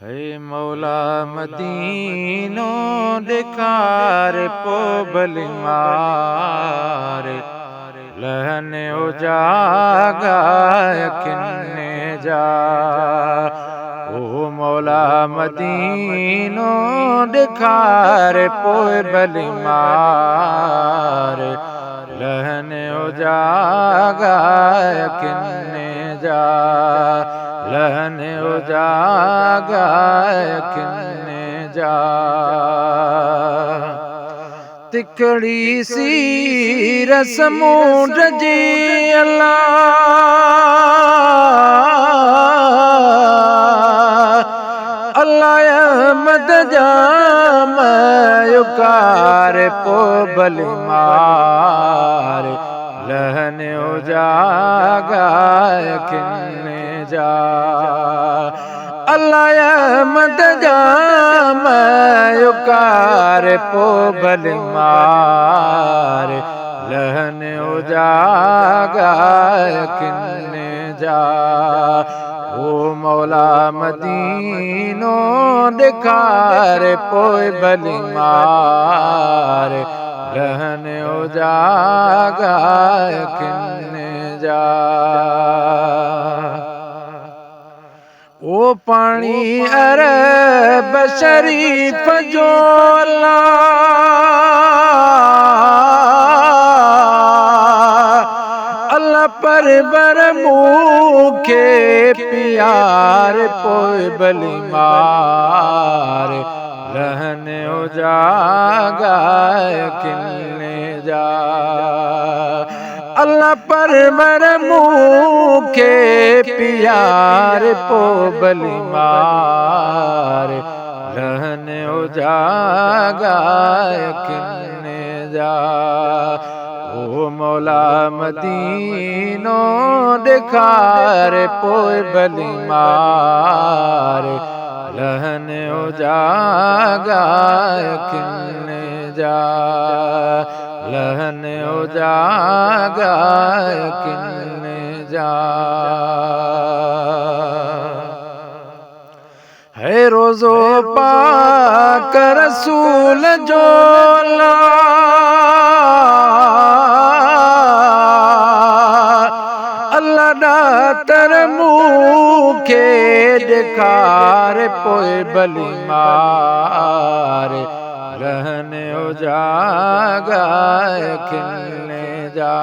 है मौला मदीनो ॾेखार पो भली मार लहन उजागा किन्ने जा ओ मौला मदीनो ॾेखार पो भली मार लहन उजागा किन्ने जा लहन उजागा किन्ने जा तिकड़ी सी रसमूं जी अल्लाह अल्लाह अहमद जाम युकार पो भली मार लहन उजागा किन्ने जा अल्लाह अहमद जाम युकार पो भली मार लहन उजागा किन्ने जा ओ मौला मदीनो ॾेखार पोइ भली मार लहन उजागा किन्ने जा ओ पानी अरब शरीफ जो अल्लाह पर बर मूंखे प्यार पोइ भली मार लहन उजागा किन्ने जा अल्लाह पर बर मूंखे प्यार पो भली मार लहन उजागा किन्ने जा ओ मौला मदीनो ॾेखार पोइ भली मार लहन उजागा किन्ने जा लहन उजागा किन्ने जा है रोज़ो पाक रसूल जो अल्लाह दातर मूंखे ॾेखार पोइ भली मार लहन उजागा किन्ने जा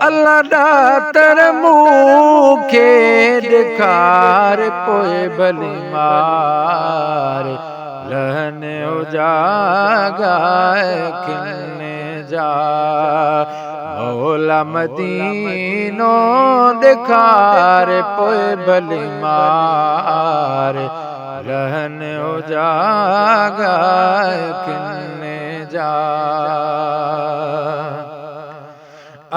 अल्लाह दातर मूंखे ॾेखार पोइ भली मार लहन उजागा किन्ने जा मौला मदीनो ॾेखार पोइ भली मार लहन उजागा किन्ने जा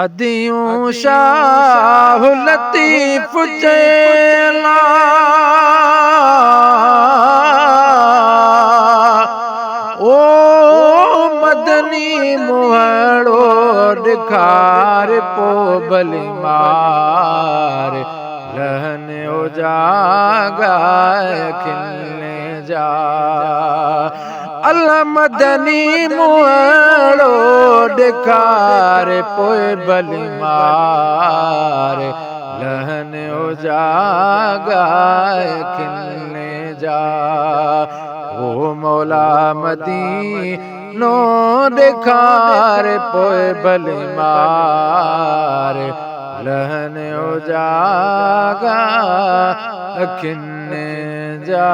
अदियूं शाह लतीफ़ चेला ओ मदनी मुहड़ो ॾेखार पो भली मार लहन उजागा किन्ने जा अल्लाह मदनी मुहड़ो ॾेखार पोइ भली मार लहन उजागा किन्ने जा ओ मौला मदीनो ॾेखार पोइ भली मार लहन उजागा किन्ने जा।